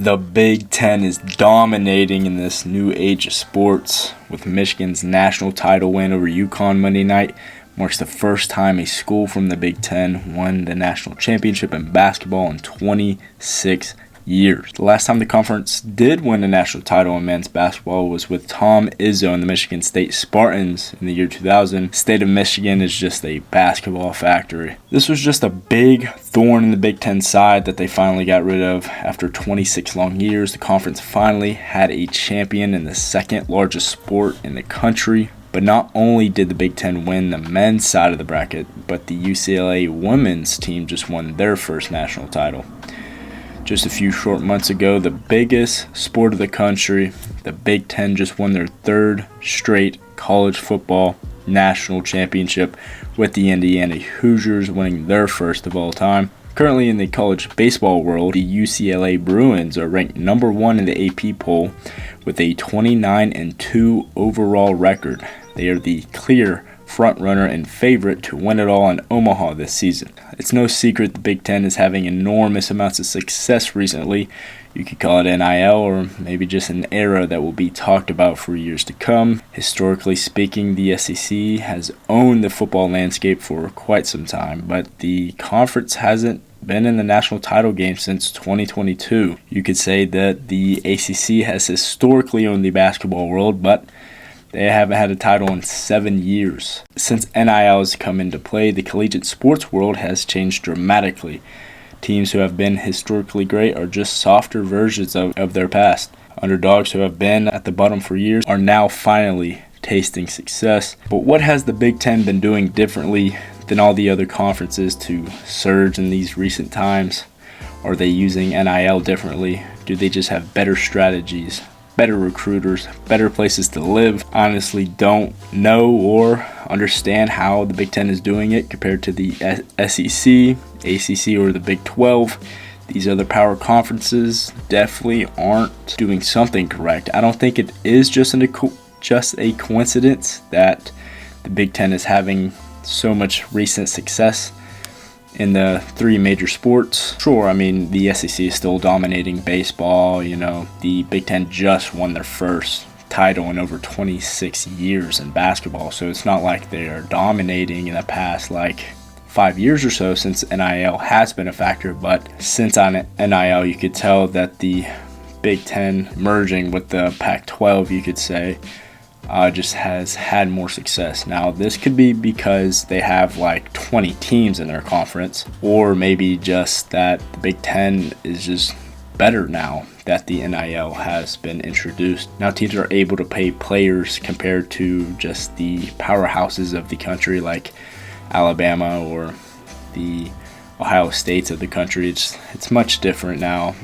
The Big Ten is dominating in this new age of sports, with Michigan's national title win over UConn Monday night. Marks the first time a school from the Big Ten won the national championship in basketball in 26 years. The last time the conference did win a national title in men's basketball was with Tom Izzo and the Michigan State Spartans in the year 2000. The state of Michigan is just a basketball factory. This was just a big thorn in the Big Ten side that they finally got rid of. After 26 long years, the conference finally had a champion in the second largest sport in the country. But not only did the Big Ten win the men's side of the bracket, but the UCLA women's team just won their first national title. Just a few short months ago, the biggest sport of the country, the Big Ten, just won their third straight college football national championship, with the Indiana Hoosiers winning their first of all time. Currently in the college baseball world, the UCLA Bruins are ranked number 1 in the AP poll with a 29-2 overall record. They are the clear frontrunner and favorite to win it all in Omaha this season. It's no secret the Big Ten is having enormous amounts of success recently. You could call it NIL, or maybe just an era that will be talked about for years to come. Historically speaking, the SEC has owned the football landscape for quite some time, but the conference hasn't been in the national title game since 2022. You could say that the ACC has historically owned the basketball world, but they haven't had a title in 7 years. Since NIL has come into play, the collegiate sports world has changed dramatically. Teams who have been historically great are just softer versions of their past. Underdogs who have been at the bottom for years are now finally tasting success. But what has the Big Ten been doing differently than all the other conferences to surge in these recent times? Are they using NIL differently? Do they just have better strategies, better recruiters, better places to live? Honestly, don't know or understand how the Big Ten is doing it compared to the SEC, ACC, or the Big 12. These other power conferences definitely aren't doing something correct. I don't think it is just a coincidence that the Big Ten is having so much recent success in the 3 major sports. Sure, I mean, the SEC is still dominating baseball. The Big Ten just won their first title in over 26 years in basketball, so it's not like they are dominating in the past 5 years or so, since NIL has been a factor. But since on NIL, you could tell that the Big Ten merging with the Pac-12, you could say, just has had more success. Now, this could be because they have 20 teams in their conference, or maybe just that the Big Ten is just better now that the NIL has been introduced. Now teams are able to pay players compared to just the powerhouses of the country like Alabama or the Ohio States of the country. It's much different now.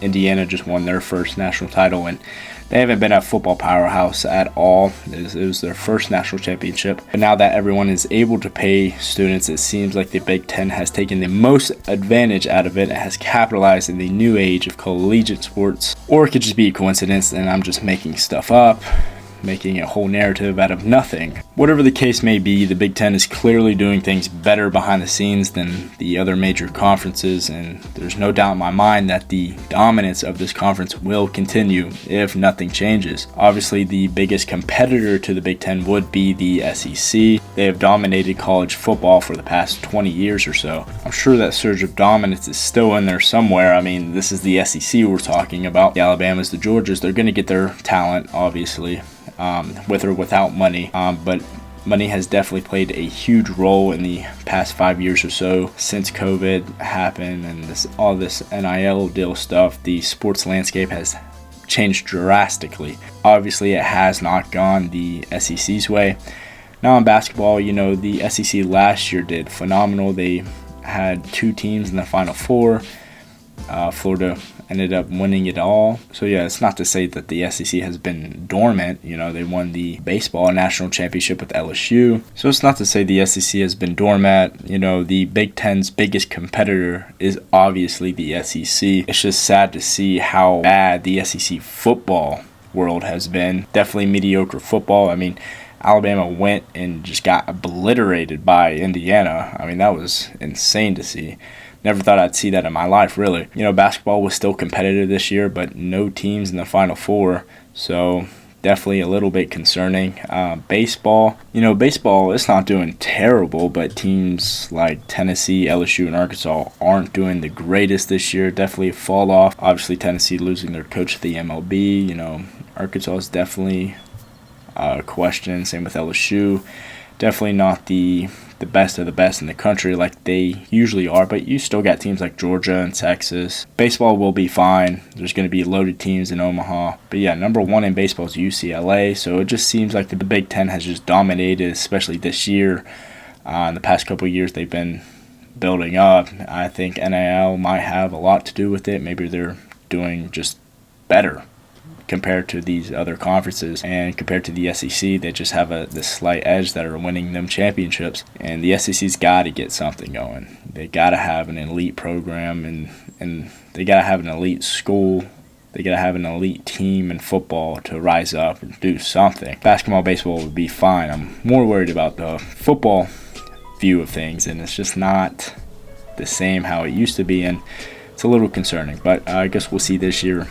Indiana just won their first national title, and they haven't been a football powerhouse at all. It was their first national championship. But now that everyone is able to pay students, it seems like the Big Ten has taken the most advantage out of it and has capitalized in the new age of collegiate sports. Or it could just be a coincidence and I'm just making stuff up, making a whole narrative out of nothing. Whatever the case may be, the Big Ten is clearly doing things better behind the scenes than the other major conferences, and there's no doubt in my mind that the dominance of this conference will continue if nothing changes. Obviously, the biggest competitor to the Big Ten would be the SEC. They have dominated college football for the past 20 years or so. I'm sure that surge of dominance is still in there somewhere. I mean, this is the SEC we're talking about. The Alabamas, the Georgias, they're going to get their talent, obviously, with or without money, but money has definitely played a huge role in the past 5 years or so since COVID happened and all this NIL deal stuff. The sports landscape has changed drastically. Obviously, it has not gone the SEC's way. Now in basketball, the SEC last year did phenomenal. They had 2 teams in the Final Four. Florida ended up winning it all. So yeah, it's not to say that the SEC has been dormant. They won the baseball national championship with LSU. So it's not to say the SEC has been dormant. The Big Ten's biggest competitor is obviously the SEC. It's just sad to see how bad the SEC football world has been. Definitely mediocre football. I mean, Alabama went and just got obliterated by Indiana. I mean, that was insane to see. Never thought I'd see that in my life, really. Basketball was still competitive this year, but no teams in the Final Four, so definitely a little bit concerning. Baseball, it's not doing terrible, but teams like Tennessee, LSU, and Arkansas aren't doing the greatest this year. Definitely a fall off. Obviously, Tennessee losing their coach to the MLB. Arkansas is definitely a question. Same with LSU. Definitely not the best of the best in the country like they usually are, but you still got teams like Georgia and Texas. Baseball will be fine. There's going to be loaded teams in Omaha. But yeah, number one in baseball is UCLA, so it just seems like the Big Ten has just dominated, especially this year. In the past couple of years, they've been building up. I think NIL might have a lot to do with it. Maybe they're doing just better compared to these other conferences, and compared to the SEC, they just have this slight edge that are winning them championships. And the SEC's got to get something going. They got to have an elite program, and they got to have an elite school. They got to have an elite team in football to rise up and do something. Basketball, baseball would be fine. I'm more worried about the football view of things, and it's just not the same how it used to be, and it's a little concerning. But I guess we'll see this year.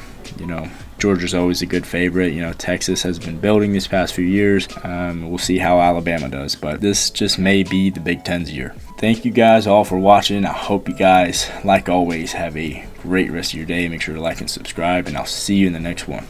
Georgia's always a good favorite. Texas has been building these past few years. We'll see how Alabama does, but this just may be the Big Ten's year. Thank you guys all for watching. I hope you guys, like always, have a great rest of your day. Make sure to like and subscribe, and I'll see you in the next one.